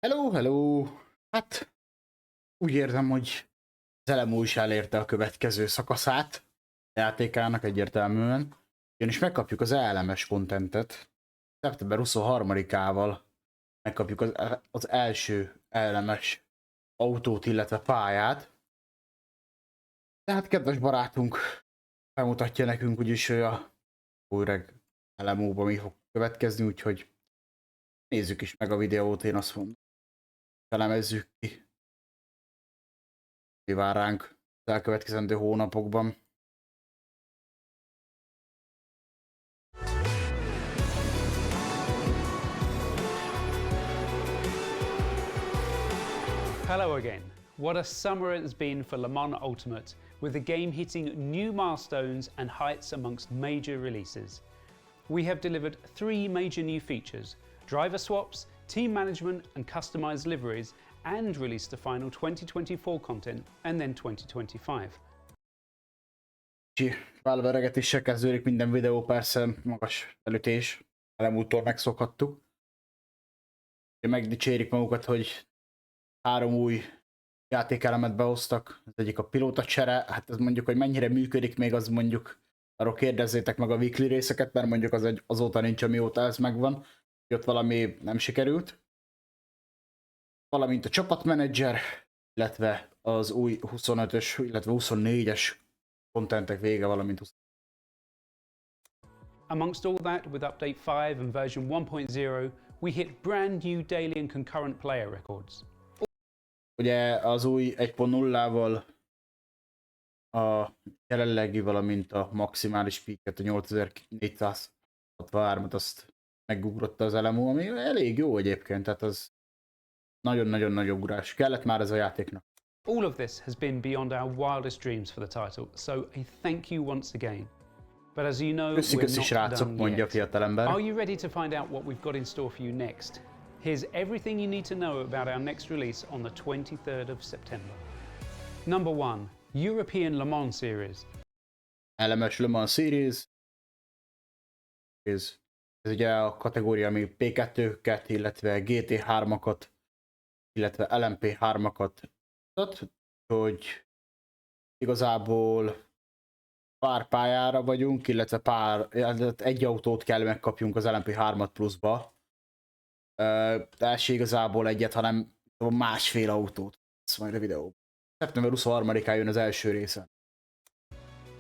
Hello, hello! Hát úgy érzem, hogy az LMU is elérte a következő szakaszát a játékának egyértelműen, ugyanis megkapjuk az ALMS contentet. Szeptember 23-ával megkapjuk az első ALMS autót, illetve pályát. Tehát kedves barátunk bemutatja nekünk úgyis, hogy a újreg LMU-ban mi fog következni, úgyhogy nézzük is meg a videót, én azt mondom. Elemezzük ki, mi vár ránk az elkövetkezendő hónapokban. Hello again. What a summer it has been for Le Mans Ultimate, with the game hitting new milestones and heights amongst major releases. We have delivered 3 major new features: driver swaps, team management and customized liveries, and released the final 2024 content and then 2025. Válveregetéssel kezdődik minden videó, persze magas elütés, elmúltól megszokhattuk. Megdicsérik magukat, hogy 3 új játékelemet behoztak, az egyik a pilóta csere, hát ez mondjuk, hogy mennyire működik még, az mondjuk arról kérdezzétek meg a weekly részeket, mert mondjuk azóta nincs, amióta ez megvan, hogy ott valami nem sikerült. Valamint a csapatmenedzser, illetve az új 25-ös, illetve 24-es contentek vége, valamint Amongst all that, with Update 5 and version 1.0, we hit brand new daily and concurrent player records. Ugye az új 1.0-val a jelenlegi, valamint a maximális peaket, a 8463-at azt megugrotta az LMU, ami elég jó egyébként, tehát az nagyon-nagyon nagy ugrás. Kellett már ez a játéknak. All of this has been beyond our wildest dreams for the title, so a thank you once again. But as you know, Köszi, we're not srácok, done mondja a yet. fiatalember. Are you ready to find out what we've got in store for you next? Here's everything you need to know about our next release on the 23rd of September. Number 1. European Le Mans Series. LMS Le Mans Series. Ez ugye a kategória, ami P2-ket, illetve GT3-akat, illetve LMP3-akat mutat, hogy igazából pár pályára vagyunk, illetve egy autót kell megkapjunk az LMP3-at pluszba. Első igazából egyet, hanem másfél autót. Ez majd a videó. Szeptember 23-án jön az első része.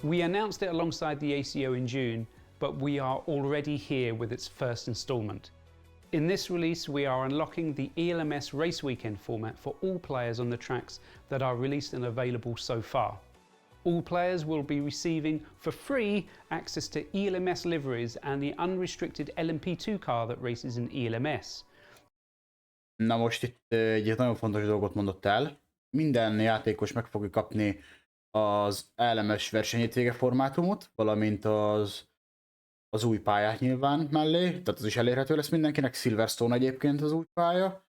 We announced it alongside the ACO in June, but we are already here with its first installment. In this release, we are unlocking the ELMS Race Weekend format for all players on the tracks that are released and available so far. All players will be receiving for free access to ELMS liveries and the unrestricted LMP2 car that races in ELMS. Na most itt egy nagyon fontos dolgot mondott el. Minden játékos meg fogja kapni az LMS versenyhétvége formátumot, valamint az új pályát nyilván mellé, tehát az is elérhető lesz mindenkinek, Silverstone egyébként az új pálya,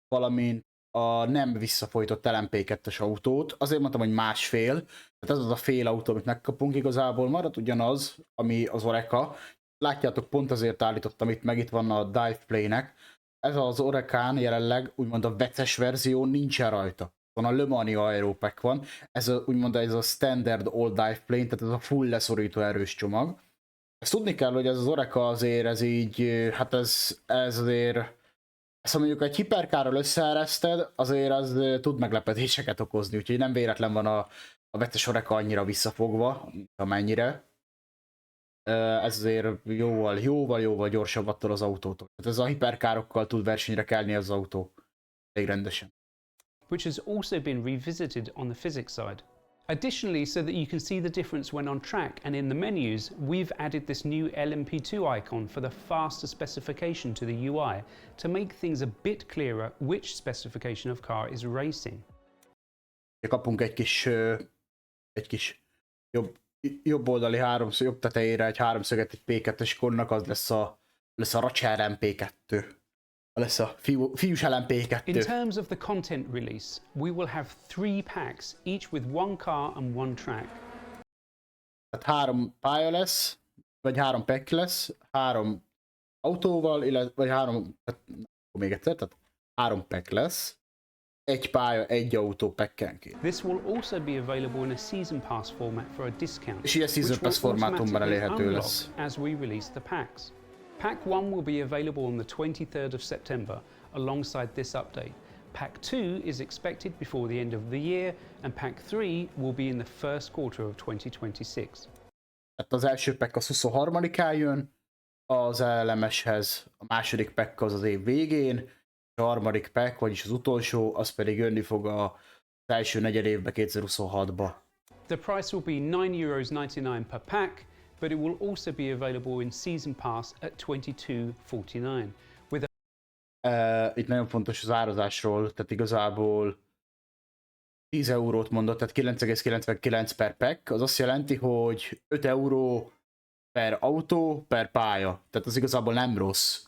valamint a nem visszafolytott LMP2-es autót, azért mondtam, hogy másfél, tehát ez az a fél autó, amit megkapunk, igazából marad ugyanaz, ami az Oreca. Látjátok, pont azért állítottam itt meg, itt van a Dive Play-nek. Ez az Orecán jelenleg úgymond a veces verzió nincsen rajta. Van a Le Mans Aeropack van, ez úgymond ez a standard all dive plane, tehát ez a full leszorító erős csomag. Ezt tudni kell, hogy ez az Oreca azért, ez így, hát ez azért, ezt ha mondjuk egy hiperkárral összeereszted, azért az tud meglepetéseket okozni, úgyhogy nem véletlen van a veces Oreca annyira visszafogva, amennyire. Ez azért jóval gyorsabb attól az autótól. Tehát ez a hiperkárokkal tud versenyre kelni az autó. Elég rendesen. Which has also been revisited on the physics side. Additionally, so that you can see the difference when on track and in the menus, we've added this new LMP2 icon for the faster specification to the UI to make things a bit clearer which specification of car is racing. Kapunk egy kis jobb oldali jobb tetejére egy háromszöget egy P2-es ikonnak, az lesz a Racser MP2. Lesz a fiús LMP2. In terms of the content release, we will have 3 packs, each with 1 car and 1 track. Tehát 3 pálya lesz, vagy 3 pack lesz, 3 autóval, illetve vagy 3, még egyszer, tehát 3 pack lesz. Egy pálya, egy autó packenként. This will also be available in a season pass format for a discount, És így a Season Pass formátumban elérhető lesz. as we release the packs. Pack 1 will be available on the 23rd of September alongside this update. Pack 2 is expected before the end of the year, and Pack 3 will be in the first quarter of 2026. Tehát az első pack az 23-án jön, az LMS-hez a második pack az év végén, a harmadik pack, vagyis az utolsó, az pedig jönni fog az első negyedévben 2026-ba. The price will be €9.99 per pack, but it will also be available in Season Pass at $22.49. Itt nagyon fontos az árazásról, tehát igazából 10 eurót mondott, tehát 9,99 per pack, az azt jelenti, hogy 5 euró per autó, per pálya. Tehát az igazából nem rossz.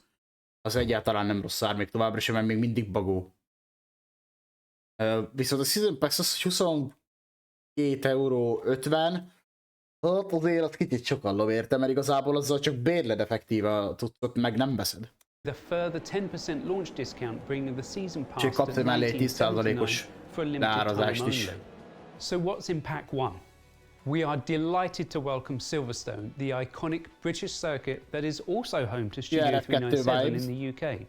Az egyáltalán nem rossz ár, még továbbra sem, mert még mindig bagó. Viszont a Season Pass az 22,50 euró, hát azért az kicsit sokan lov érte, mert igazából azzal csak bérled effektíve a cuccot, meg nem veszed. The further 10% launch discount bringing the season pass Úgyhogy kapsz to mellé 19.79 10%-os for a limited time leárazást is. only. So what's in Pack 1? We are delighted to welcome Silverstone, the iconic British circuit that is also home to Studio Yeah, F2 397 vibes. in the UK.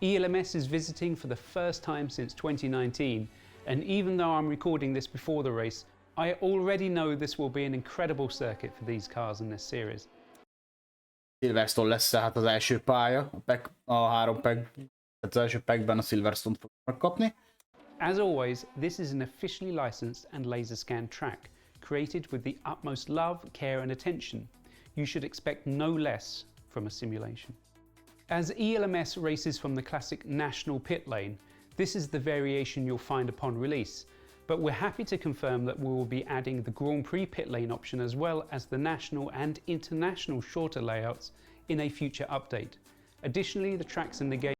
ELMS is visiting for the first time since 2019, and even though I'm recording this before the race, I already know this will be an incredible circuit for these cars in this series. Silverstone lesz tehát az első pálya, a 3 pack, tehát az első packben a Silverstone-t fog megkapni. As always, this is an officially licensed and laser scanned track, created with the utmost love, care and attention. You should expect no less from a simulation. As ELMS races from the classic national pit lane, this is the variation you'll find upon release, but we're happy to confirm that we will be adding the Grand Prix pit lane option as well as the national and international shorter layouts in a future update. Additionally, the tracks in the game.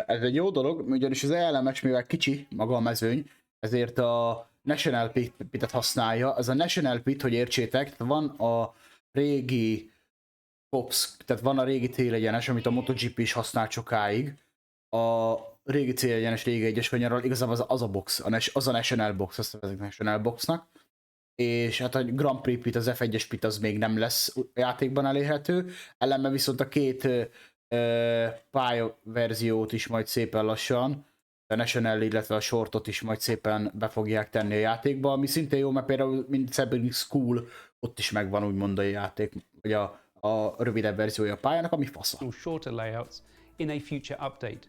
Ez egy jó dolog, ugyanis az ELMS, mivel kicsi maga a mezőny, ezért a National Pit-et használja. Ez a National Pit, hogy értsétek, van a régi Pops, tehát van a régi célegyenes, amit a MotoGP is használt sokáig. A régi célegyenes, régi egyes kanyarral, igazából az a box, az a National Box, azt nevezik National Boxnak. És hát a Grand Prix Pit, az F1-es Pit az még nem lesz játékban elérhető. Ellenben viszont a két pályaverziót is majd szépen lassan, a National, illetve a Shortot is majd szépen be fogják tenni a játékba, ami szintén jó, mert például mint Sebring School, ott is megvan úgymond a játék, vagy a rövidebb verziója a pályának, ami fasza. Shorter layouts in a future update.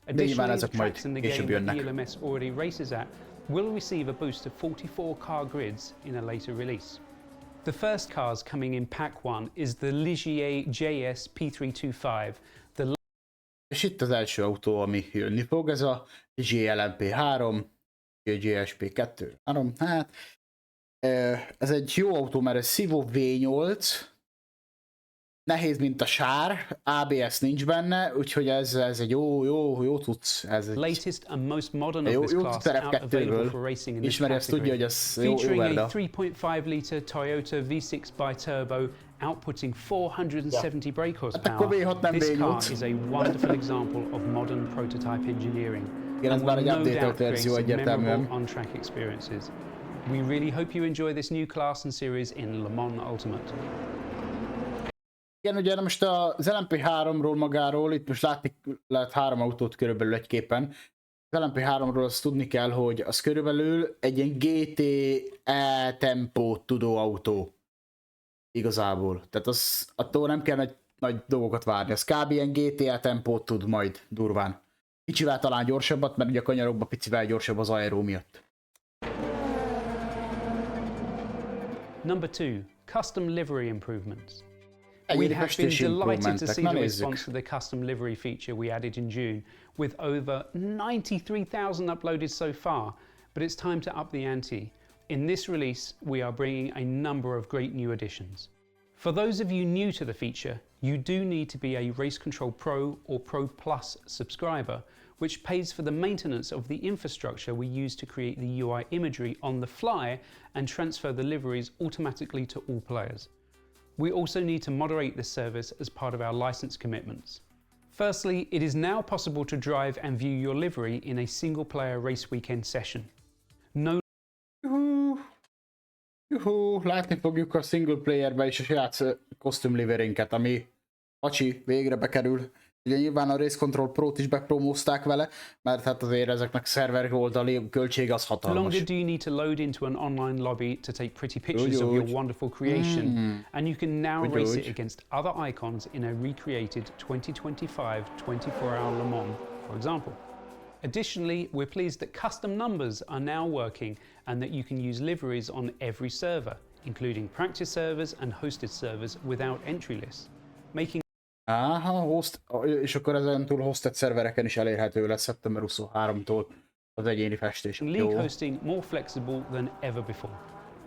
De nyilván Additionally, the ezek majd tracks in the később game that jönnek. ELMS already races at will receive a boost of 44 car grids in a later release. The first cars coming in Pack 1 is the Ligier JS P325. És itt az első autó, ami jönni fog, ez a GLMP3, GSP2, hát ez egy jó autó, mert ez szívó V8, nehéz, mint a sár, ABS nincs benne, úgyhogy ez egy jó tudsz. Ez egy latest and most modern of this class out available for racing in this ismeri, ezt tudja, hogy ez jó featuring a verda. 3.5 litre Toyota V6 bi-turbo outputting 470 brake Hát akkor horsepower. V6 nem This car V8. is a wonderful example of modern prototype engineering. Igen, ez and már will egy no update-elt doubt create verzió some egyértelműen. memorable on-track experiences. We really hope you enjoy this new class and series in Le Mans Ultimate. Igen, ugye most az LMP3-ról magáról, itt most látni lehet 3 autót körülbelül egy képen. Az LMP3-ról azt tudni kell, hogy az körülbelül egy ilyen GTE tempót tudó autó. Igazából. Tehát attól nem kell nagy dolgokat várni. Az kb. Ilyen GTE tempót tud majd durván. Kicsivel talán gyorsabbat, mert ugye a kanyarokban picivel gyorsabb az aero miatt. Number 2. Custom livery improvements. We Egyéni have been festési delighted to improvementek. see Na the nézzük. response to the custom livery feature we added in June, with over 93,000 uploaded so far, but it's time to up the ante. In this release, we are bringing a number of great new additions. For those of you new to the feature, you do need to be a Race Control Pro or Pro Plus subscriber, which pays for the maintenance of the infrastructure we use to create the UI imagery on the fly and transfer the liveries automatically to all players. We also need to moderate this service as part of our license commitments. Firstly, it is now possible to drive and view your livery in a single-player race weekend session. No Juhú, látni fogjuk a single playerbe is a saját kosztümliverénket, ami pacsi, végre bekerül. Ugye nyilván a Race Control Pro-t is bepromózták vele, mert hát azért ezeknek szerver oldali költsége az hatalmas. longer do you need to load into an online lobby to take pretty pictures of your wonderful creation, and you can now race it against other icons in a recreated 2025 24-hour Le Mans, for example. Additionally, we're pleased that custom numbers are now working and that you can use liveries on every server, including practice servers and hosted servers without entry lists, making és akkor ezen túl hosted szervereken is elérhető lesz szeptember 23-tól az egyéni festés. league hosting more flexible than ever before.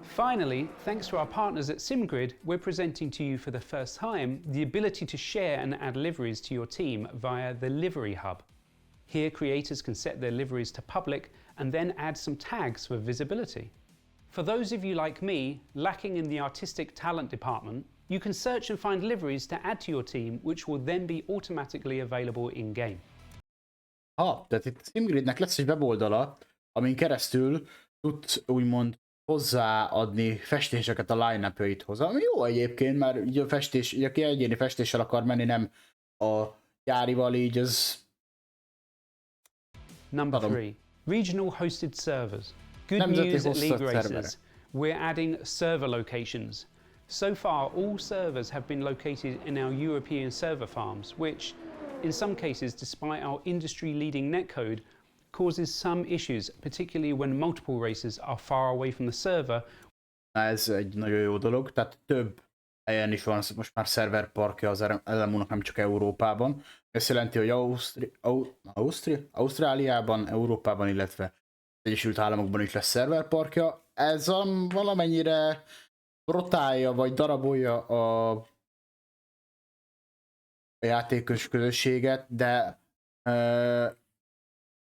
Finally, thanks to our partners at SimGrid, we're presenting to you for the first time the ability to share and add liveries to your team via the Livery Hub. Here, creators can set their liveries to public and then add some tags for visibility. For those of you like me, lacking in the artistic talent department, you can search and find liveries to add to your team, which will then be automatically available in-game. Tehát itt SimGridnek lesz egy weboldala, amin keresztül tudsz úgymond hozzáadni festéseket a line-upjaidhoz. Ami jó egyébként, mert ugye a festés, ugye aki egyéni festéssel akar menni, nem a gyárival, így az... Number 3. Regional hosted servers. Good news at league racers. We're adding server locations. So far, all servers have been located in our European server farms, which, in some cases, despite our industry-leading netcode, causes some issues, particularly when multiple racers are far away from the server. Ez egy nagyon jó dolog, tehát több helyen is van most már szerverparkja az LMU-nak, nem csak Európában. Ez jelenti, hogy Ausztráliában, Európában, illetve az Egyesült Államokban is lesz szerverparkja. Ez valamennyire rotálja vagy darabolja a játékos közösséget, de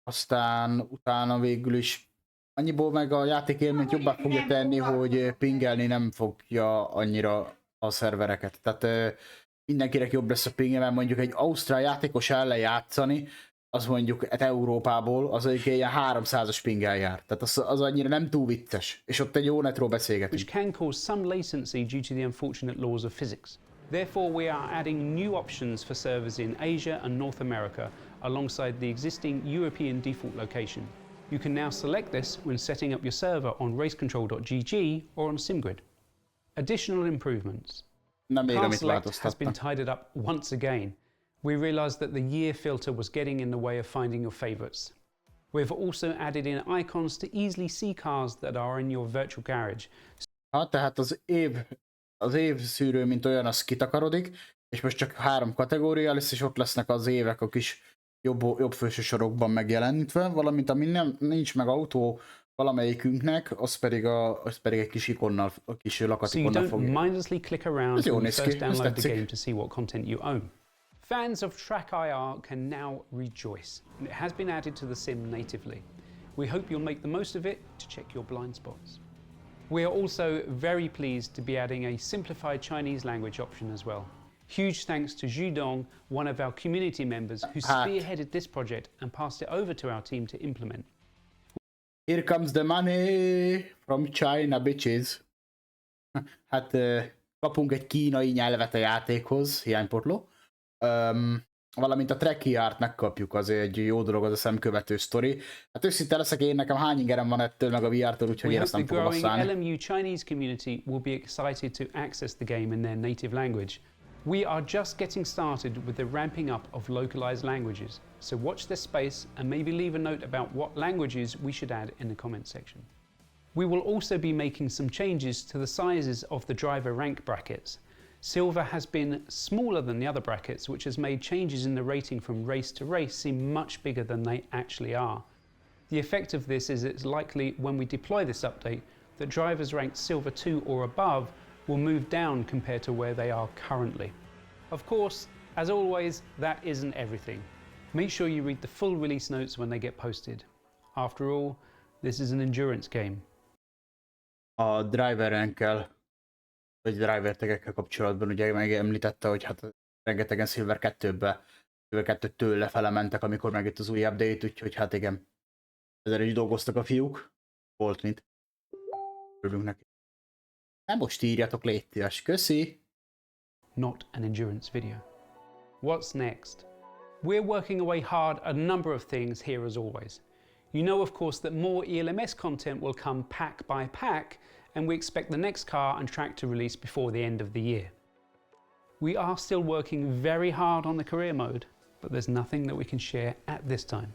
aztán utána végül is annyiból meg a játékélményt jobbá fogja tenni, hogy pingelni nem fogja annyira a szervereket. Tehát mindenkinek jobb lesz a pingje, mert mondjuk egy ausztrál játékos ellen játszani, az mondjuk Európából, az egy ilyen 300-as pingel jár. Tehát az annyira nem túl vicces. És ott egy jó netról beszélgetünk. Which can cause some latency due to the unfortunate laws of physics. Therefore, we are adding new options for servers in Asia and North America alongside the existing European default location. You can now select this when setting up your server on racecontrol.gg or on SimGrid. Additional improvements. Car select has been tidied up once again. We realized that the year filter was getting in the way of finding your favorites. We've also added in icons to easily see cars that are in your virtual garage. Tehát az év szűrő, mint olyan, az kitakarodik, és most csak 3 kategória lesz, és ott lesznek az évek a kis jobb felső sorokban megjelenítve, valamint ami nincs meg autó valamelyikünknek, az pedig egy kis ikonnal, a kis lakatikonnal fogja. So you don't mindlessly click around when you first download the game to see what content you own. Fans of TrackIR can now rejoice. It has been added to the sim natively. We hope you'll make the most of it to check your blind spots. We are also very pleased to be adding a simplified Chinese language option as well. Huge thanks to Zhu Dong, one of our community members, who spearheaded this project and passed it over to our team to implement. Here comes the money from China, bitches. Hát kapunk egy kínai nyelvet a játékhoz, hiánypotló. Valamint a TrackIR-t megkapjuk, azért egy jó dolog az a szemkövető sztori. Hát őszinte leszek, én nekem hány ingerem van ettől meg a VR-tól, úgyhogy én ezt nem fogom használni. The LMU Chinese community will be excited to access the game in their native language. We are just getting started with the ramping up of localized languages, so watch this space and maybe leave a note about what languages we should add in the comments section. We will also be making some changes to the sizes of the driver rank brackets. Silver has been smaller than the other brackets, which has made changes in the rating from race to race seem much bigger than they actually are. The effect of this is it's likely when we deploy this update that drivers ranked Silver 2 or above will move down compared to where they are currently. Of course, as always, that isn't everything. Make sure you read the full release notes when they get posted. After all, this is an endurance game. A driver-enkkel, vagy driver tegekkel kapcsolatban ugye megemlítette, hogy hát rengetegen Silver 2-be kettőt tőle felementek, amikor megjött az új update, úgyhogy hát igen. Ezzel is dolgoztak a fiúk. Volt mit. Örülünk neki. Nem most írjatok, légy szíves. Köszi! Not an endurance video. What's next? We're working away hard at a number of things here as always. You know, of course, that more ELMS content will come pack by pack, and we expect the next car and track to release before the end of the year. We are still working very hard on the career mode, but there's nothing that we can share at this time.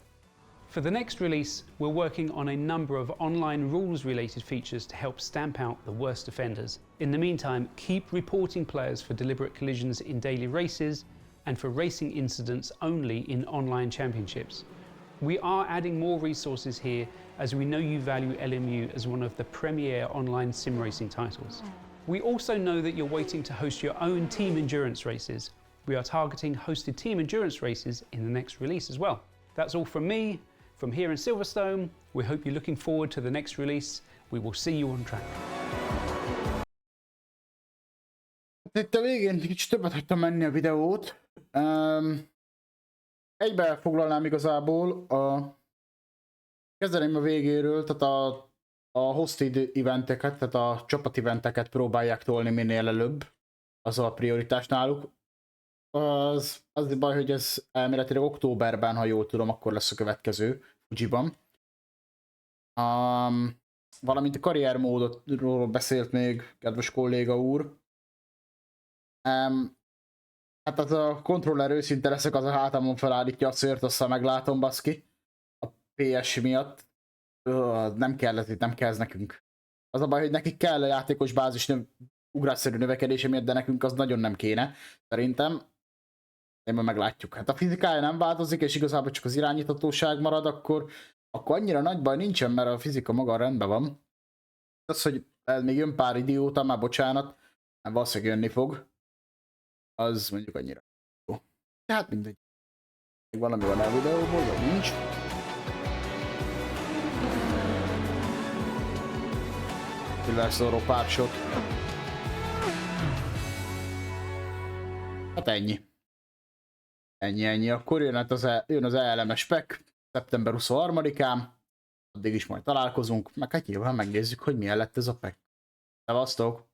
For the next release, we're working on a number of online rules-related features to help stamp out the worst offenders. In the meantime, keep reporting players for deliberate collisions in daily races and for racing incidents only in online championships. We are adding more resources here as we know you value LMU as one of the premier online sim racing titles. We also know that you're waiting to host your own team endurance races. We are targeting hosted team endurance races in the next release as well. That's all from me, from here in Silverstone. We hope you're looking forward to the next release. We will see you on track. Itt a végén kicsit többet hagytam menni a videót. Egybe foglalnám igazából kezdeném a végéről, tehát a hosted eventeket, tehát a csapat eventeket próbálják tolni minél előbb. Az a prioritás náluk. Az a baj, hogy ez elméletileg októberben, ha jól tudom, akkor lesz a következő Fujiban. Valamint a karriermódról beszélt még kedves kolléga úr. Hát az a kontroller őszinte leszek, az a hátamon felállítja a szőrt, aztán meglátom, baszki. A PS miatt. Nem kell ez nekünk. Az a baj, hogy nekik kell a játékos bázis ugrásszerű növekedése miatt, de nekünk az nagyon nem kéne. Szerintem. De majd meglátjuk. Hát a fizikája nem változik, és igazából csak az irányíthatóság marad, akkor annyira nagy baj nincsen, mert a fizika maga rendben van. Az, hogy még jön pár idióta, már bocsánat, nem valószínűleg jönni fog. Az mondjuk annyira jó. Tehát mindegy. Még valami van a videóból, vagy nincs. Silverstone párshot. Hát ennyi. Ennyi. Akkor jön az ELMS spec szeptember 23-án. Addig is majd találkozunk, meg hát nyilván megnézzük, hogy milyen lett ez a pack. Szevasztok!